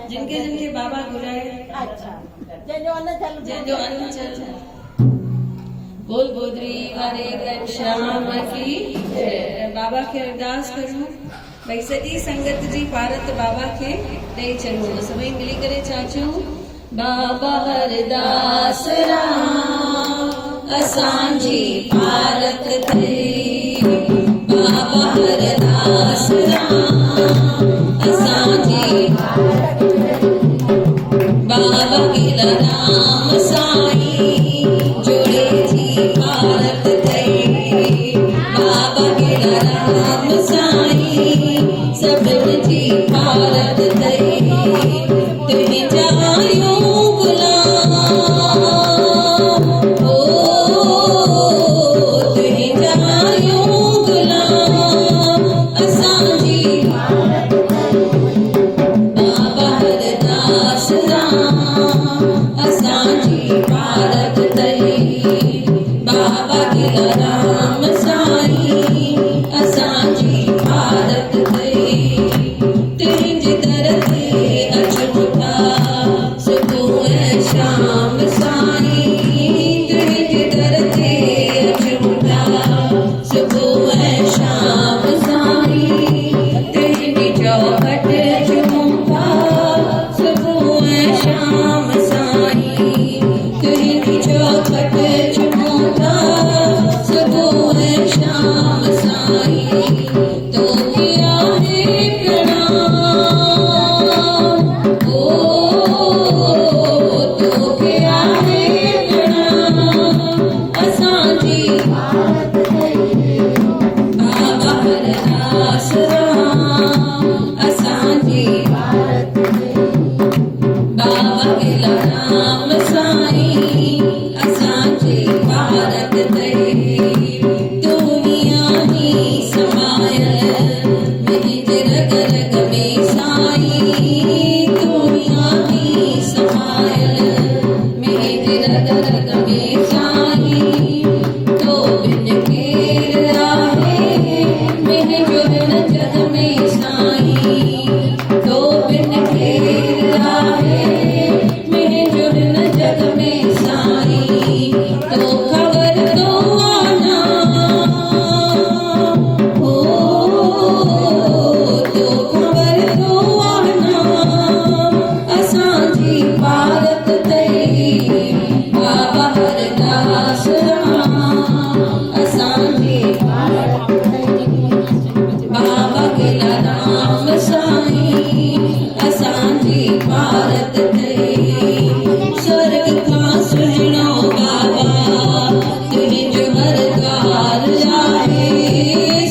जिनके जिनके बाबा बुलाए जो अन्न चल बोल गोदरी वाले घनश्याम की बाबा के अरदास करूं भाई सॼी संगत जी भारत बाबा के ॾेई चलो सभई मिली करे चाचू बाबा हरदास राम असांजी भारत ते बाबा हरदास राम असांजी बाबा गिला राम साईं जोड़े जी भारत ते बाबा गिला राम साईं सभिनि जी भारत ते तुंहिंजा गुलाम ओ तुंहिंजा गुलाम असांजी बाबा हरदास राम असांजी भारत ते बाबा गिला राम साईं असांजी भारत ते तुंहिंजे दर ते साईं असांजी भारत तई स्वर्ग खां सुहिणो बाबा तुंहिंजो हर ॻाल्हि आहे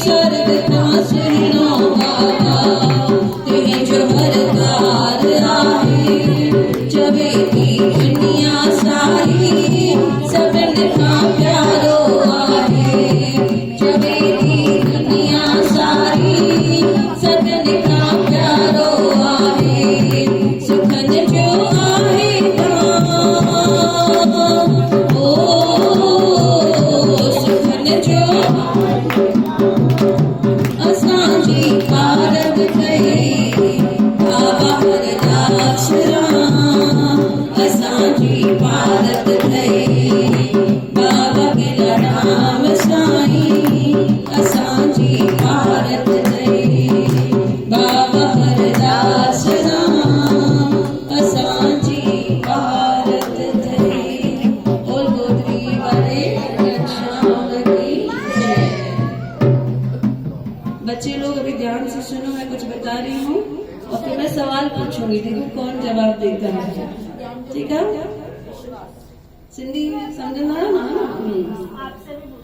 स्वर्ग खां सुहिणो बाबा तुंहिंजो हर ॻाल्हि आहे चवे थी दुनिया सारी सभिनि खां प्यारो आहे चवे थी दुनिया सारी सभिनि खां प्यारो आहे सुखनि जो आहे ओ सुखनि जो असांजी भारत तई बाबा हरदास राम असांजी भारत तई बाबा गिलाराम साईं असांजी भारत तई बाबा हरदास राम असांजी भारत तई बोल गोदरी वाले श्याम की जय। बच्चे लोग अभी ध्यान से सुनो, मैं कुछ बता रही हूँ और फिर मैं सवाल पूछूंगी, देखो कौन जवाब देता है, ठीक है। सिंधी समझंदा आहियो ना।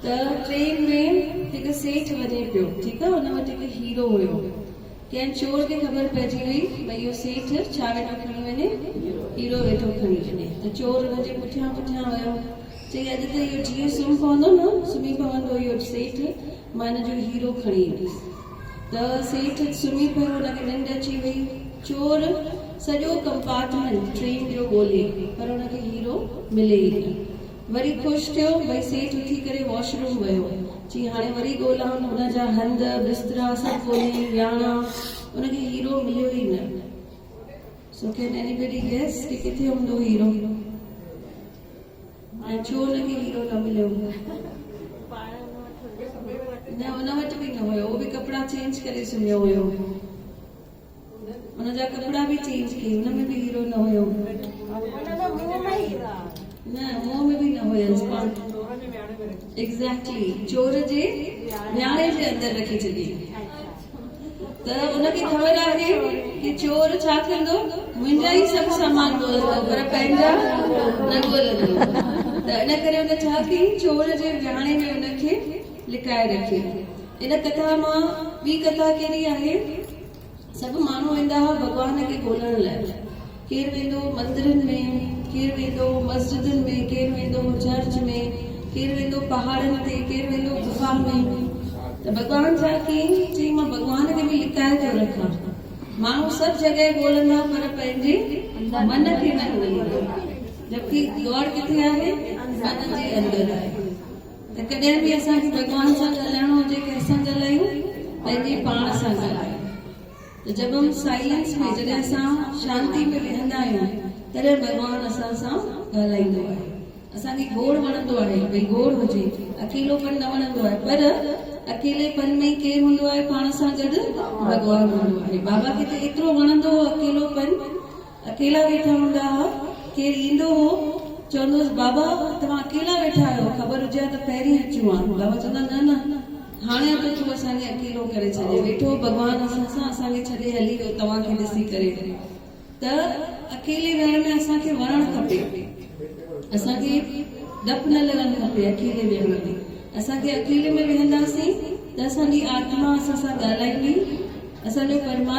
त ट्रेन में हिकु सेठ वञे पियो, ठीकु आहे, हुन वटि हिकु हीरो हुयो। कंहिं चोर खे ख़बर पइजी वई भई इहो सेठ छा वेठो खणी वञे, हीरो वेठो खणी वञे। त चोर हुनजे पुठियां पुठियां वियो, चई अॼु त इहो जीअं सुम्ही पवंदो न, सुम्ही पवंदो इहो सेठ, मां हिन जो हीरो खणी ईंदुसि। त सेठ सुम्ही पियो, हुनखे निंड अची वई। चोर सॼो कंपार्टमेंट ट्रेन जो ॻोल्हे पर हुनखे हीरो मिले ई न। वरी ख़ुशि थियो, भई सेठ उथी करे वॉशरूम वियो, चई हाणे वरी ॻोल्हां, हुनजा हंध बिस्तरा सभु ॻोल्हे वियाणा, हुनखे हीरो मिलियो ई न। सो कैन एनीबडी गेस कि किथे हूंदो हीरो? ऐं छो हुनखे हीरो न मिलियो? न हुन वटि बि न हुयो, उहो बि कपिड़ा चेंज करे सुम्हियो हुयो, हुनजा कपिड़ा बि चेंज कई, हुनमें बि हीरो न हुयो। न मुंहं में बि न हुयसि। एग्जैक्टली चोर जे विहाणे जे अंदरि रखी छॾी। त हुनखे ख़बर आहे कि चोर छा कंदो, मुंहिंजा ई सभु सामान ॻोल्हंदो पर पंहिंजा न ॻोल्हंदो। त इन करे हुन छा कई, चोर जे विहाणे में हुनखे लिकाए रखियो। इन कथा मां ॿी कथा कहिड़ी आहे, सभु माण्हू वेंदा हुआ भॻवान खे ॻोल्हण लाइ। केरु वेंदो मंदिरनि में, केरु वेंदो मस्जिदनि में, केरु वेंदो चर्च में, केरु वेंदो पहाड़नि ते, केरु वेंदो गुफा में। त भॻवान छा कयईं, चई मां भॻवान खे बि लिकाए थो रखां। माण्हू सभु जॻह ॻोल्हंदा पर पंहिंजे मन खे न ॻोल्हींदा, जबकि गौर किथे आहे, मन जे अंदरि आहे। त कॾहिं बि असांखे भॻवान सां ॻाल्हाइणो हुजे, कंहिंसां ॻाल्हायूं, पंहिंजे पाण सां ॻाल्हायूं। त जब हम साइलेंस में, जॾहिं असां शांती में वेहंदा आहियूं, तॾहिं भॻवान असां सां ॻाल्हाईंदो आहे। असांखे गोड़ वणंदो आहे, भई गोड़ हुजे, अकेलोपन न वणंदो आहे, पर अकेलेपन में केरु हूंदो आहे पाण सां गॾु, भॻवान हूंदो आहे। बाबा खे त एतिरो वणंदो हो अकेलोपन, अकेला वेठा हूंदा हुआ, केरु ईंदो हो चवंदो हुउसि बाबा तव्हां अकेला वेठा आहियो, ख़बर हुजे त पहिरीं अचूं हा। बाबा चवंदा न न, हाणे त तूं असांखे अकेलो करे छॾे वेठो, भॻवान असां सां असांखे छॾे हली वियो तव्हांखे ॾिसी करे। त अकेले वेहण में असांखे वणणु खपे, असांखे डपु न लॻणु खपे अकेले वेहण में। असांखे अकेले में वेहंदासीं त असांजी आत्मा असां सां ॻाल्हाईंदी, असांजो परमात्मा